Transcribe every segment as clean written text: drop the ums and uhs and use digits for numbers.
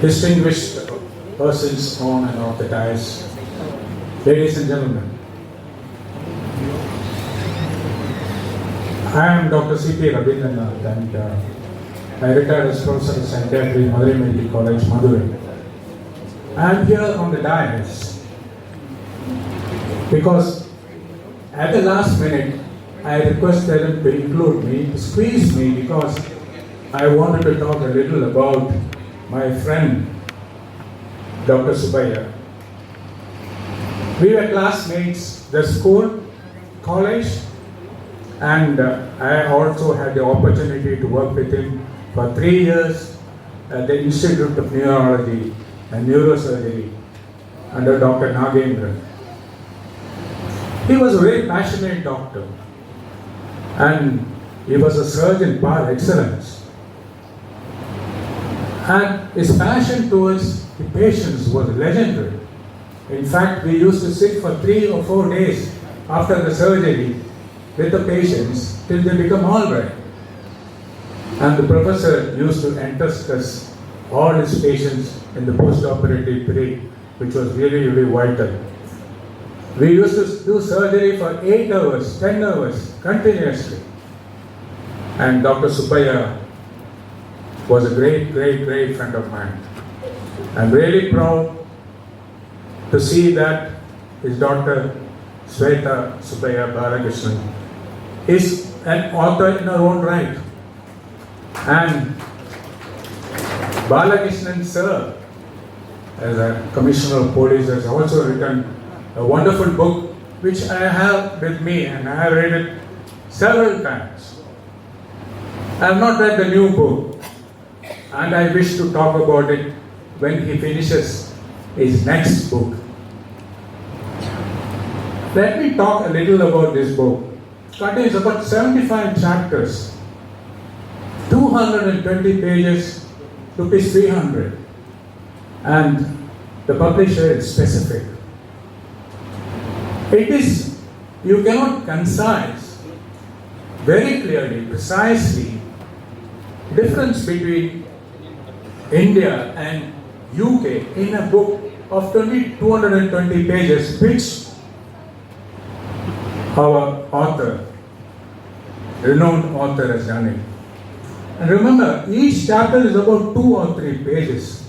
distinguished persons on and off the dais, ladies and gentlemen, I am Dr. C.P. Rabindranath and I retired as Professor of Psychiatry in Madurai Medical College, Madurai. I am here on the dais because at the last minute I requested them to include me, to squeeze me, because I wanted to talk a little about my friend Dr. Subbiah. We were classmates, the school, college, and I also had the opportunity to work with him for 3 years at the Institute of Neurology and Neurosurgery under Dr. Nagendra. He was a very passionate doctor and he was a surgeon par excellence. And his passion towards the patients was legendary. In fact, we used to sit for 3 or 4 days after the surgery with the patients till they become all right. And the professor used to entrust us all his patients in the post-operative period, which was really, really vital. We used to do surgery for 8 hours, 10 hours, continuously. And Dr. Subbiah was a great, great, great friend of mine. I'm really proud to see that his daughter, Sweta Subbiah Balakrishnan, is an author in her own right. And Balakrishnan sir, as a commissioner of police, has also written a wonderful book which I have with me and I have read it several times. I have not read the new book and I wish to talk about it when he finishes his next book. Let me talk a little about this book. It contains about 75 chapters, 220 pages, rupees 300, and the publisher is specific. It is, you cannot concise very clearly, precisely, difference between India and UK in a book of only 220 pages, which our author, renowned author, has done it. And remember, each chapter is about 2 or 3 pages.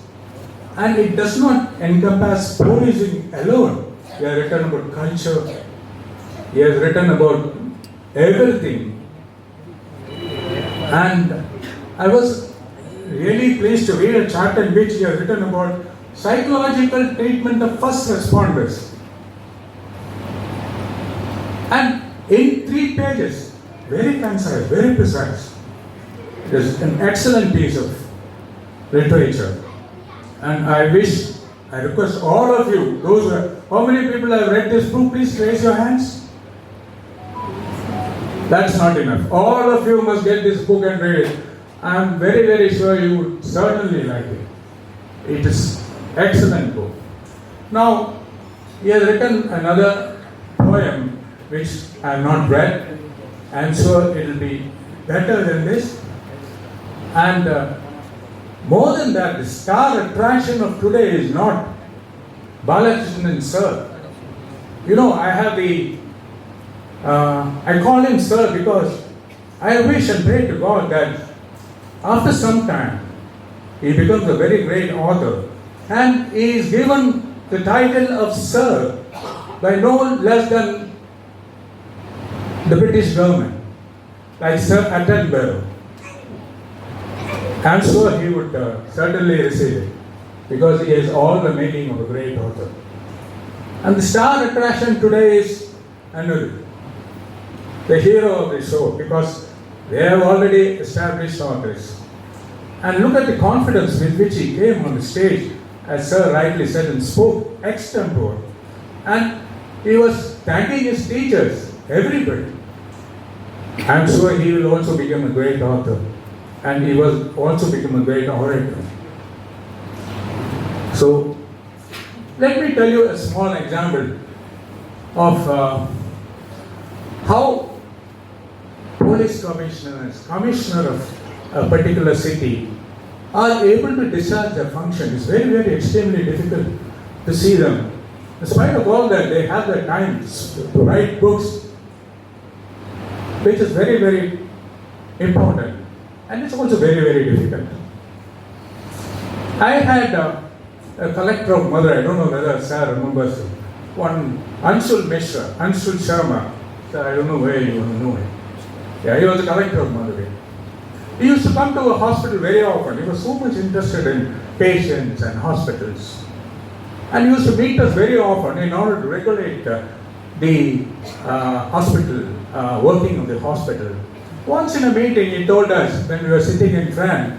And it does not encompass policing alone. He has written about culture. He has written about everything. And I was really pleased to read a chapter in which he has written about psychological treatment of first responders. And in 3 pages, very concise, very precise. It is an excellent piece of literature. And I request all of you, how many people have read this book? Please raise your hands. That's not enough. All of you must get this book and read it. I am very, very sure you would certainly like it. It is an excellent book. Now, he has written another poem which I have not read. I am sure it will be better than this. And more than that, the star attraction of today is not Balakrishnan sir. You know, I call him sir because I wish and pray to God that after some time he becomes a very great author and he is given the title of sir by no less than the British government, like Sir Attenborough. I am sure he would certainly receive it because he has all the making of a great author. And the star attraction today is Anirudh, the hero of the show, because they have already established authors. And look at the confidence with which he came on the stage, as Sir rightly said, and spoke extempore. And he was thanking his teachers, everybody. I am sure he will also become a great author. And he was also become a great orator. So, let me tell you a small example of how police commissioner of a particular city are able to discharge their function. It's very, very extremely difficult to see them. In spite of all that, they have the time to write books, which is very, very important. And it's also very, very difficult. I had a collector of Madurai, I don't know whether Sir remembers one, Anshul Mishra, Anshul Sharma. Sir, I don't know where you know him. Yeah, he was a collector of Madurai. He used to come to a hospital very often. He was so much interested in patients and hospitals. And he used to meet us very often in order to regulate the hospital, working of the hospital. Once in a meeting, he told us, when we were sitting in front,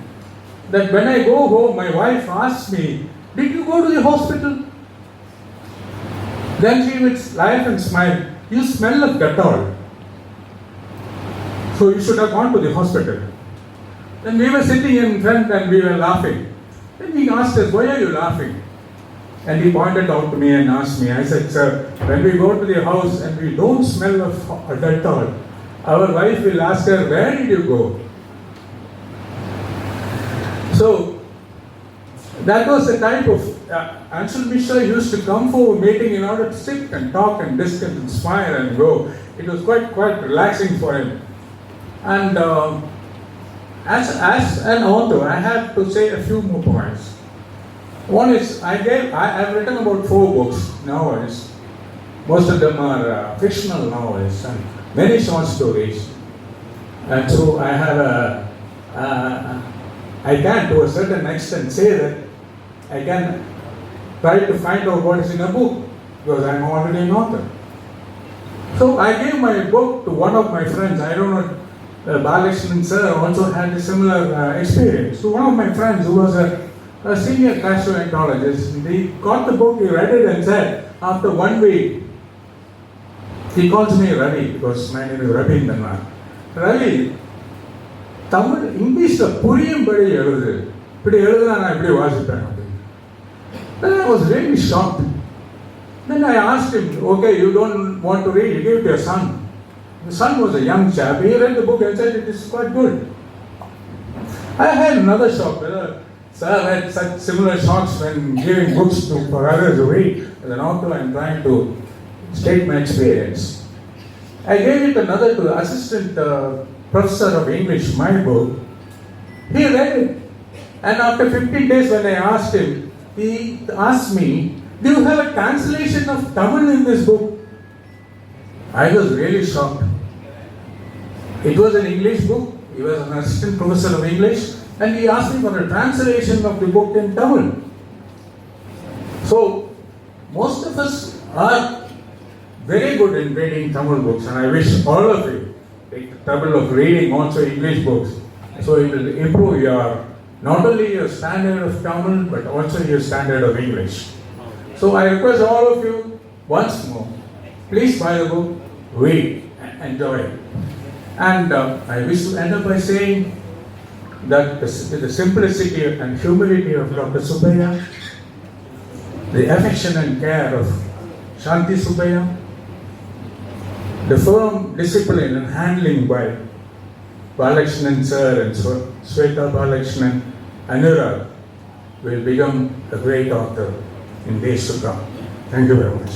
that when I go home, my wife asks me, "Did you go to the hospital?" Then she would laugh and smile. "You smell of Dettol. So you should have gone to the hospital." Then we were sitting in front and we were laughing. Then he asked us, "Why are you laughing?" And he pointed out to me and asked me. I said, "Sir, when we go to the house and we don't smell of Dettol, our wife will ask her, 'Where did you go?'" So that was the type of Anshul Mishra used to come for a meeting in order to sit and talk and discuss and smile and go. It was quite relaxing for him. And as an author, I have to say a few more points. One is, I have written about 4 books, novels. Most of them are fictional novels and many short stories. And so I have I can to a certain extent say that I can try to find out what is in a book because I am already an author. So I gave my book to one of my friends. I don't know, Balashman sir also had a similar experience. So one of my friends who was a senior gastroenterologist, he got the book, he read it and said, after 1 week, he calls me Ravi because my name is Rabindranath. Ravi, Tamil, English புரியும்படி எழுது. இப்படி எழுதுனா நான் எப்படி வாசிப்பேன்? Then I was really shocked. Then I asked him, "Okay, you don't want to read, you give it to your son." The son was a young chap. He read the book and said it is quite good. I had another shock. Sir had such similar shocks when giving books for others to read. As an author, I am trying to state my experience. I gave it another to the assistant professor of English, my book. He read it. And after 15 days when I asked him, he asked me, "Do you have a translation of Tamil in this book?" I was really shocked. It was an English book. He was an assistant professor of English. And he asked me for a translation of the book in Tamil. So, most of us are very good in reading Tamil books. And I wish all of you take the trouble of reading also English books. So it will improve not only your standard of Tamil, but also your standard of English. So I request all of you once more, please buy the book, read, and enjoy it. And I wish to end up by saying that the simplicity and humility of Dr. Subbaiah, the affection and care of Shanti Subbaiah, the firm discipline and handling by Balakshman sir and Sweta Balakshman, Anurag will become a great author in days to come. Thank you very much.